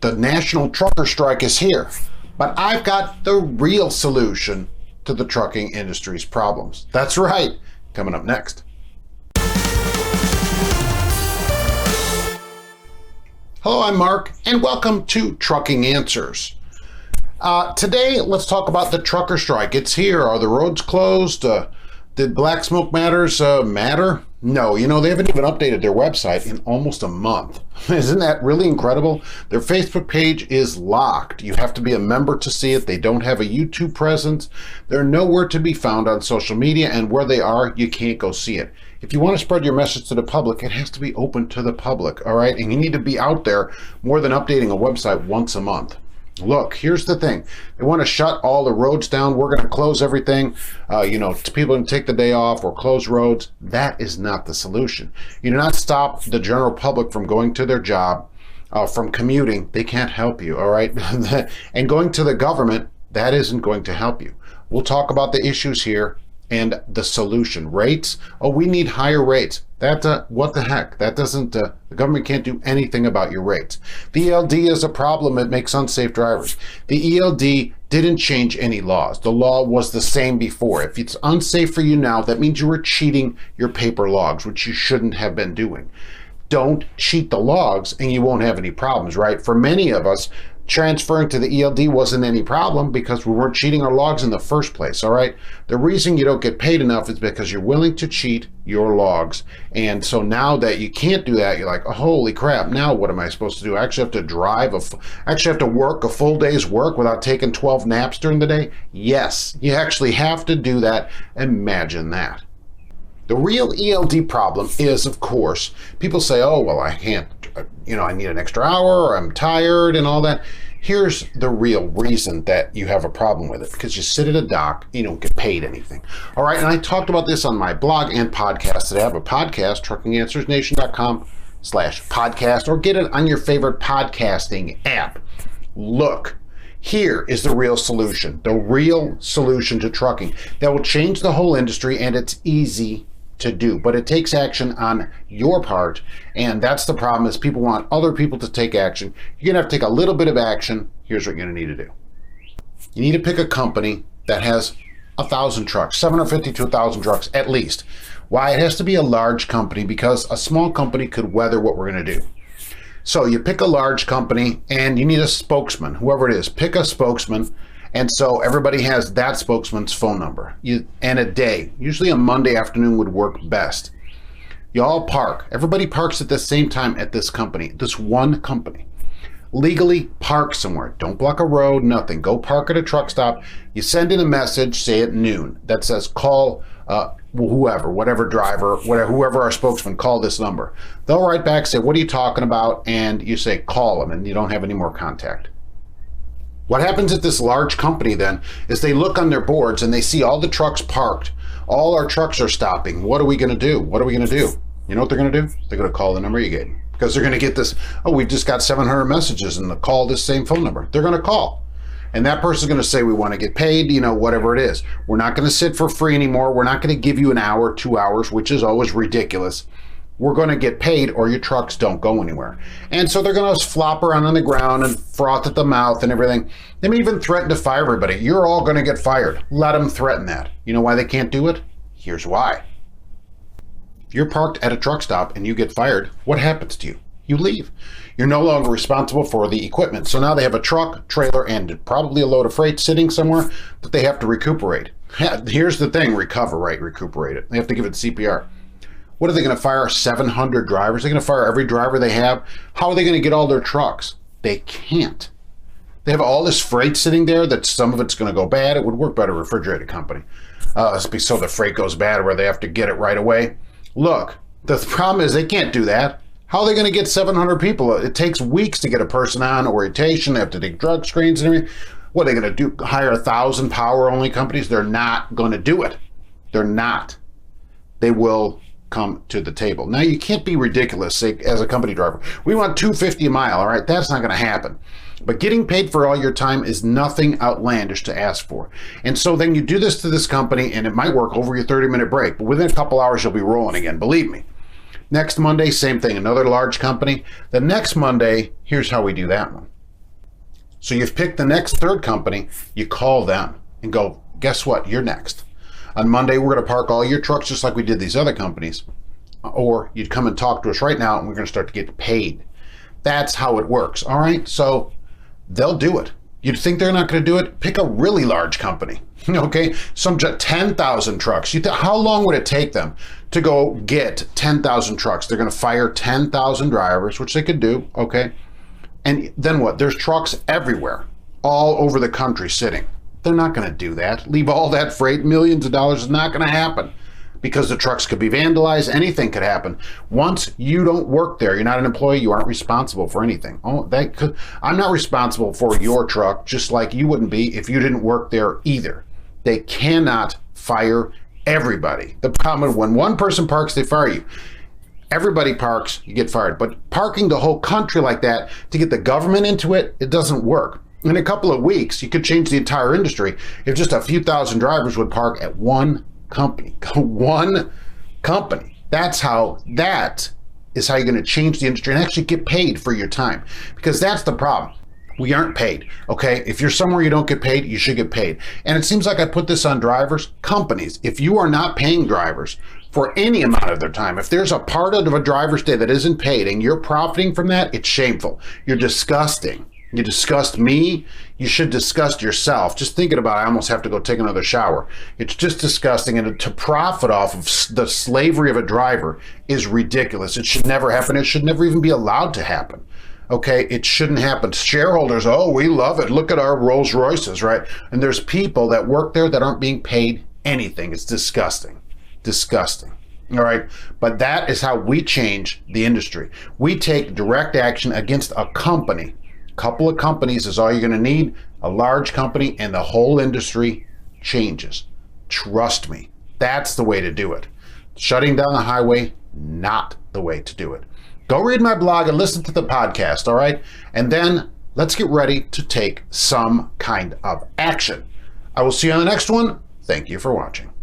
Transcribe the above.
The national trucker strike is here, but I've got the real solution to the trucking industry's problems. That's right, coming up next. Hello, I'm Mark, and welcome to Trucking Answers. Today, let's talk about the trucker strike. It's here. Are the roads closed? Did Black Smoke Matters matter? No, they haven't even updated their website in almost a month. Isn't that really incredible? Their Facebook page is locked. You have to be a member to see it. They don't have a YouTube presence. They're nowhere to be found on social media, and where they are, you can't go see it. If you want to spread your message to the public, it has to be open to the public, all right? And you need to be out there more than updating a website once a month. Look, here's the thing. They want to shut all the roads down. We're going to close everything. People can take the day off or close roads. That is not the solution. You do not stop the general public from going to their job, from commuting. They can't help you, all right? And going to the government, that isn't going to help you. We'll talk about the issues here and the solution. Rates? Oh, we need higher rates. What the heck? That doesn't, the government can't do anything about your rates. The ELD is a problem. It makes unsafe drivers. The ELD didn't change any laws. The law was the same before. If it's unsafe for you now, that means you were cheating your paper logs, which you shouldn't have been doing. Don't cheat the logs and you won't have any problems, right? For many of us, transferring to the ELD wasn't any problem because we weren't cheating our logs in the first place, all right? The reason you don't get paid enough is because you're willing to cheat your logs. And so now that you can't do that, you're like, oh, holy crap, now what am I supposed to do? I actually have to work a full day's work without taking 12 naps during the day? Yes, you actually have to do that. Imagine that. The real ELD problem is, of course, people say, oh, well, I can't, I need an extra hour, or I'm tired and all that. Here's the real reason that you have a problem with it, because you sit at a dock, you don't get paid anything. All right, and I talked about this on my blog and podcast today. I have a podcast, truckinganswersnation.com/podcast, or get it on your favorite podcasting app. Look, here is the real solution to trucking that will change the whole industry, and it's easy to do, but it takes action on your part, and that's the problem. Is people want other people to take action. You're gonna have to take a little bit of action. Here's what you're gonna need to do. You need to pick a company that has 1,000 trucks, 750 to 1,000 trucks at least. Why? It has to be a large company, because a small company could weather what we're gonna do. So you pick a large company and you need a spokesman, whoever it is. Pick a spokesman. And so everybody has that spokesman's phone number and a day. Usually a Monday afternoon would work best. You all park. Everybody parks at the same time at this company, this one company. Legally park somewhere. Don't block a road, nothing. Go park at a truck stop. You send in a message, say at noon, that says call whoever driver, whoever our spokesman, call this number. They'll write back, say, what are you talking about? And you say, call them, and you don't have any more contact. What happens at this large company then is they look on their boards and they see all the trucks parked. All our trucks are stopping. What are we going to do? What are we going to do? You know what they're going to do? They're going to call the number you gave them, because they're going to get this, oh, we've just got 700 messages and call this same phone number. They're going to call. And that person's going to say, we want to get paid, whatever it is. We're not going to sit for free anymore. We're not going to give you an hour, 2 hours, which is always ridiculous. We're going to get paid or your trucks don't go anywhere. And so they're going to flop around on the ground and froth at the mouth and everything. They may even threaten to fire everybody. You're all going to get fired. Let them threaten that. You know why they can't do it? Here's why. If you're parked at a truck stop and you get fired, what happens to you? You leave. You're no longer responsible for the equipment. So now they have a truck, trailer, and probably a load of freight sitting somewhere that they have to recuperate. Here's the thing, recuperate it. They have to give it CPR. What are they going to fire 700 drivers? They're going to fire every driver they have? How are they going to get all their trucks? They can't. They have all this freight sitting there that some of it's going to go bad. It would work better, refrigerated company. So the freight goes bad where they have to get it right away. Look, the problem is they can't do that. How are they going to get 700 people? It takes weeks to get a person on orientation. They have to take drug screens and everything. What are they going to do? Hire 1,000 power-only companies? They're not going to do it. They're not. They will come to the table. Now, you can't be ridiculous, say, as a company driver. We want $2.50 a mile, all right? That's not going to happen. But getting paid for all your time is nothing outlandish to ask for. And so then you do this to this company, and it might work over your 30-minute break, but within a couple hours, you'll be rolling again, believe me. Next Monday, same thing, another large company. The next Monday, here's how we do that one. So you've picked the next third company, you call them and go, guess what? You're next. On Monday, we're going to park all your trucks just like we did these other companies. Or you'd come and talk to us right now and we're going to start to get paid. That's how it works. All right. So they'll do it. You'd think they're not going to do it? Pick a really large company. Okay. Some 10,000 trucks. How long would it take them to go get 10,000 trucks? They're going to fire 10,000 drivers, which they could do. Okay. And then what? There's trucks everywhere, all over the country sitting. They're not going to do that. Leave all that freight, millions of dollars, is not going to happen because the trucks could be vandalized. Anything could happen. Once you don't work there, you're not an employee, you aren't responsible for anything. I'm not responsible for your truck, just like you wouldn't be if you didn't work there either. They cannot fire everybody. The problem is when one person parks, they fire you. Everybody parks, you get fired. But parking the whole country like that to get the government into it, it doesn't work. In a couple of weeks, you could change the entire industry if just a few thousand drivers would park at one company. One company. That is how you're going to change the industry and actually get paid for your time. Because that's the problem. We aren't paid. Okay? If you're somewhere you don't get paid, you should get paid. And it seems like I put this on drivers, companies. If you are not paying drivers for any amount of their time, if there's a part of a driver's day that isn't paid and you're profiting from that, it's shameful. You're disgusting. You disgust me, you should disgust yourself. Just thinking about it, I almost have to go take another shower. It's just disgusting, and to profit off of the slavery of a driver is ridiculous. It should never happen. It should never even be allowed to happen. Okay, it shouldn't happen. Shareholders, oh, we love it. Look at our Rolls Royces, right? And there's people that work there that aren't being paid anything. It's disgusting. Disgusting. All right, but that is how we change the industry. We take direct action against a company. Couple of companies is all you're going to need, a large company, and the whole industry changes. Trust me, that's the way to do it. Shutting down the highway, not the way to do it. Go read my blog and listen to the podcast, all right? And then let's get ready to take some kind of action. I will see you on the next one. Thank you for watching.